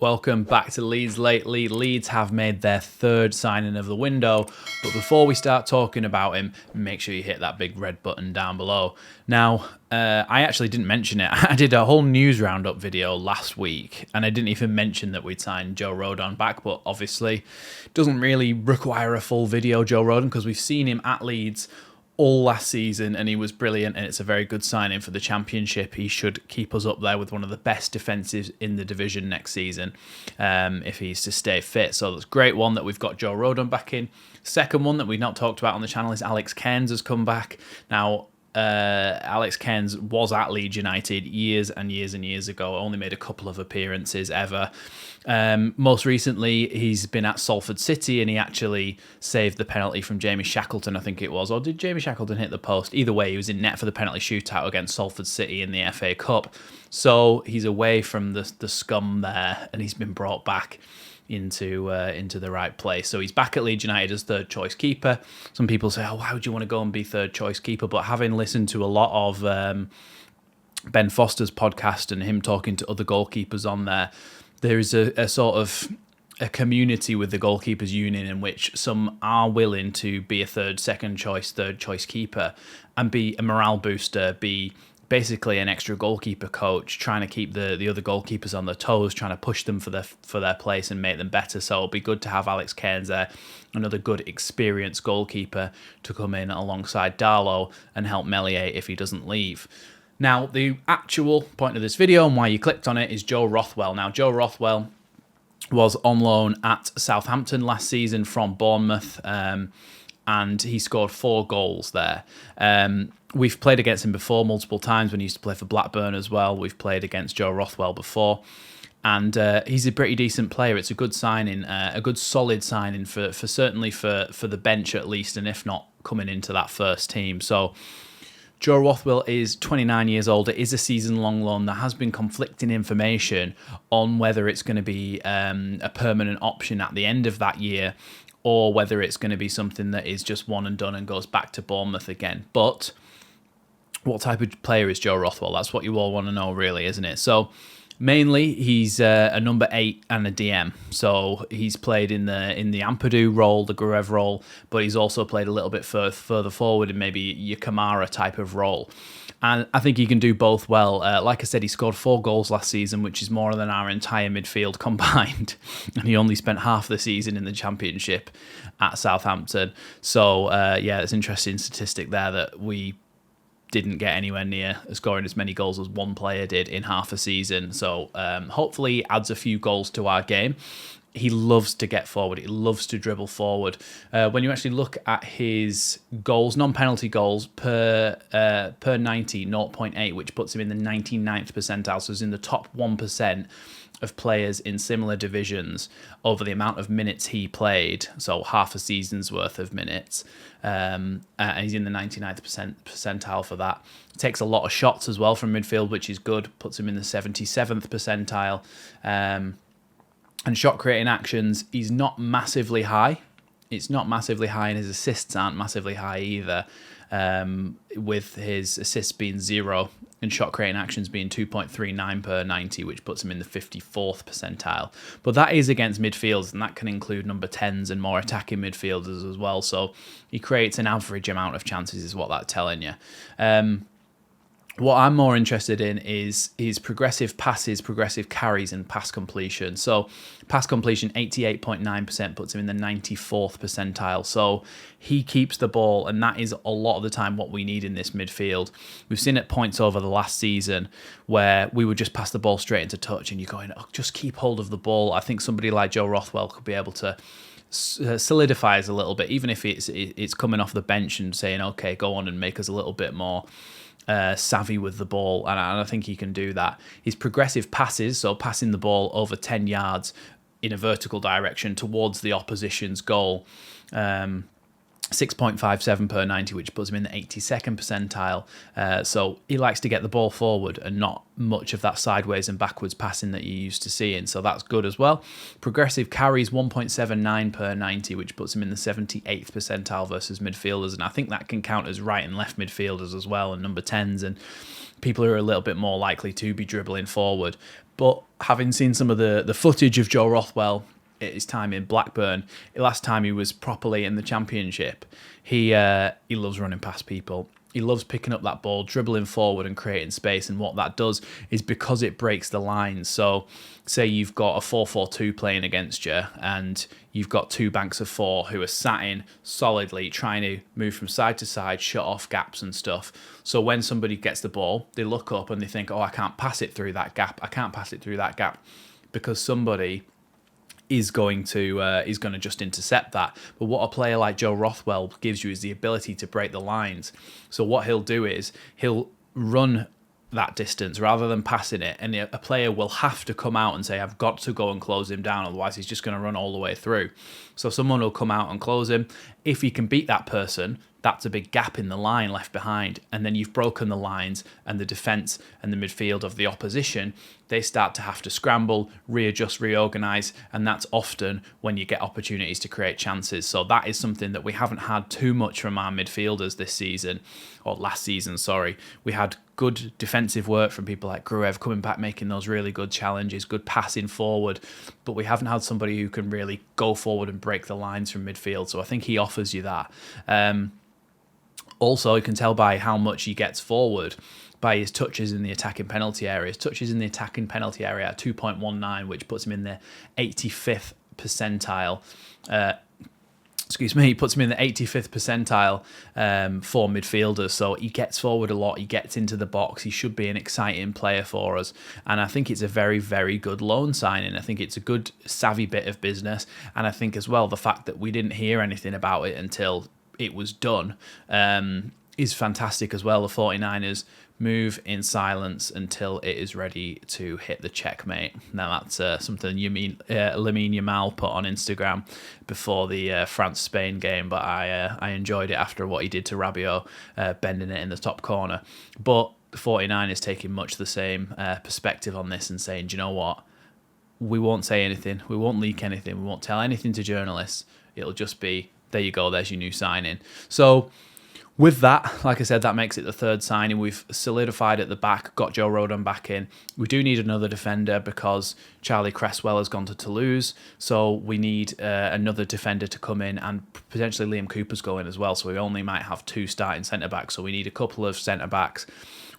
Welcome back to Leeds Lately. Leeds have made their third signing of the window, but before we start talking about him, make sure you hit that big red button down below. Now, I actually didn't mention it. I did a whole news roundup video last week, and I didn't even mention that we'd signed Joe Rodon back, but obviously it doesn't really require a full video, Joe Rodon, because we've seen him at Leeds all last season and he was brilliant, and it's a very good signing for the Championship. He should keep us up there with one of the best defensives in the division next season if he's to stay fit. So that's a great one that we've got Joe Rodon back in. Second one that we've not talked about on the channel is Alex Cairns has come back. Now, Alex Cairns was at Leeds United years and years and years ago, only made a couple of appearances ever. Most recently, he's been at Salford City and he actually saved the penalty from Jamie Shackleton, I think it was. Or did Jamie Shackleton hit the post? Either way, he was in net for the penalty shootout against Salford City in the FA Cup. So he's away from the scum there and he's been brought back into the right place. So he's back at Leeds United as third choice keeper. Some people say, oh, why would you want to go and be third choice keeper? But having listened to a lot of Ben Foster's podcast and him talking to other goalkeepers on there is a sort of a community with the goalkeepers union in which some are willing to be a second choice, third choice keeper and be a morale booster, be basically an extra goalkeeper coach, trying to keep the other goalkeepers on their toes, trying to push them for their place and make them better. So it'll be good to have Alex Cairns there, another good experienced goalkeeper to come in alongside Darlow and help Melier if he doesn't leave. Now, the actual point of this video and why you clicked on it is Joe Rothwell. Now, Joe Rothwell was on loan at Southampton last season from Bournemouth, and he scored 4 goals there. We've played against him before multiple times when he used to play for Blackburn as well. We've played against Joe Rothwell before. And he's a pretty decent player. It's a good signing, a good solid signing for certainly for the bench at least, and if not coming into that first team. So Joe Rothwell is 29 years old. It is a season-long loan. There has been conflicting information on whether it's going to be a permanent option at the end of that year or whether it's going to be something that is just one and done and goes back to Bournemouth again. But what type of player is Joe Rothwell? That's what you all want to know, really, isn't it? So mainly, he's a number 8 and a DM. So he's played in the Ampadu role, the Gurev role, but he's also played a little bit further forward in maybe your Kamara type of role. And I think he can do both well. Like I said, he scored 4 goals last season, which is more than our entire midfield combined. And he only spent half the season in the Championship at Southampton. So, yeah, it's an interesting statistic there that we didn't get anywhere near scoring as many goals as one player did in half a season. So hopefully he adds a few goals to our game. He loves to get forward. He loves to dribble forward. When you actually look at his goals, non-penalty goals per 90, 0.8, which puts him in the 99th percentile. So he's in the top 1% of players in similar divisions over the amount of minutes he played, so half a season's worth of minutes, and he's in the 99th percentile for that. Takes a lot of shots as well from midfield, which is good, puts him in the 77th percentile, and shot creating actions, he's not massively high. It's not massively high, and his assists aren't massively high either, with his assists being 0 and shot creating actions being 2.39 per 90, which puts him in the 54th percentile. But that is against midfielders, and that can include number 10s and more attacking midfielders as well. So he creates an average amount of chances is what that's telling you. What I'm more interested in is his progressive passes, progressive carries, and pass completion. So pass completion, 88.9%, puts him in the 94th percentile. So he keeps the ball, and that is a lot of the time what we need in this midfield. We've seen at points over the last season where we would just pass the ball straight into touch, and you're going, oh, just keep hold of the ball. I think somebody like Joe Rothwell could be able to solidify us a little bit, even if it's coming off the bench and saying, okay, go on and make us a little bit more savvy with the ball, and I think he can do that. His progressive passes, so passing the ball over 10 yards in a vertical direction towards the opposition's goal, 6.57 per 90, which puts him in the 82nd percentile. So he likes to get the ball forward and not much of that sideways and backwards passing that you're used to seeing. So that's good as well. Progressive carries 1.79 per 90, which puts him in the 78th percentile versus midfielders. And I think that can count as right and left midfielders as well, and number 10s and people who are a little bit more likely to be dribbling forward. But having seen some of the footage of Joe Rothwell at his time in Blackburn, last time he was properly in the Championship, he loves running past people. He loves picking up that ball, dribbling forward and creating space. And what that does is, because it breaks the lines. So say you've got a 4-4-2 playing against you and you've got two banks of four who are sat in solidly trying to move from side to side, shut off gaps and stuff. So when somebody gets the ball, they look up and they think, oh, I can't pass it through that gap. I can't pass it through that gap, because somebody is going to just intercept that. But what a player like Joe Rothwell gives you is the ability to break the lines. So what he'll do is he'll run that distance rather than passing it, and a player will have to come out and say, I've got to go and close him down, otherwise he's just going to run all the way through. So someone will come out and close him. If he can beat that person, that's a big gap in the line left behind, and then you've broken the lines, and the defence and the midfield of the opposition, they start to have to scramble, readjust, reorganise, and that's often when you get opportunities to create chances. So that is something that we haven't had too much from our midfielders this season, or last season, sorry. We had good defensive work from people like Gruev coming back, making those really good challenges, good passing forward, but we haven't had somebody who can really go forward and break the lines from midfield. So I think he offers you that. Also, you can tell by how much he gets forward by his touches in the attacking penalty area. His touches in the attacking penalty area are 2.19, which puts him in the 85th percentile. He puts him in the 85th percentile for midfielders. So he gets forward a lot. He gets into the box. He should be an exciting player for us. And I think it's a very, very good loan signing. I think it's a good, savvy bit of business. And I think as well, the fact that we didn't hear anything about it until it was done is fantastic as well. The 49ers move in silence until it is ready to hit the checkmate. Now that's something Lamine Yamal put on Instagram before the France-Spain game, but I enjoyed it after what he did to Rabiot, bending it in the top corner. But the 49ers taking much the same perspective on this and saying, do you know what? We won't say anything. We won't leak anything. We won't tell anything to journalists. It'll just be, there you go, there's your new signing. So with that, like I said, that makes it the third signing. We've solidified at the back, got Joe Rodon back in. We do need another defender because Charlie Cresswell has gone to Toulouse. So we need another defender to come in, and potentially Liam Cooper's going as well. So we only might have two starting centre-backs. So we need a couple of centre-backs.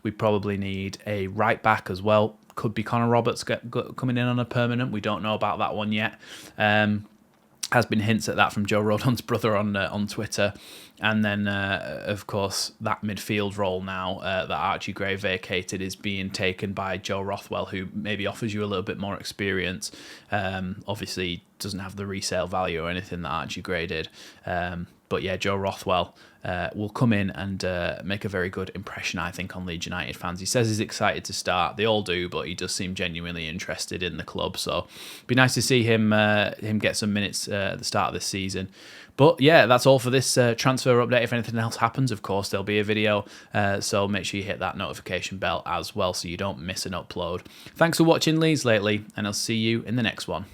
We probably need a right-back as well. Could be Connor Roberts coming in on a permanent. We don't know about that one yet. Has been hints at that from Joe Rodon's brother on Twitter. And then, of course, that midfield role now that Archie Gray vacated is being taken by Joe Rothwell, who maybe offers you a little bit more experience. Obviously, doesn't have the resale value or anything that Archie Gray did. But yeah, Joe Rothwell will come in and make a very good impression, I think, on Leeds United fans. He says he's excited to start. They all do, but he does seem genuinely interested in the club. So it'd be nice to see him get some minutes at the start of this season. But yeah, that's all for this transfer update. If anything else happens, of course, there'll be a video. So make sure you hit that notification bell as well so you don't miss an upload. Thanks for watching Leeds Lately, and I'll see you in the next one.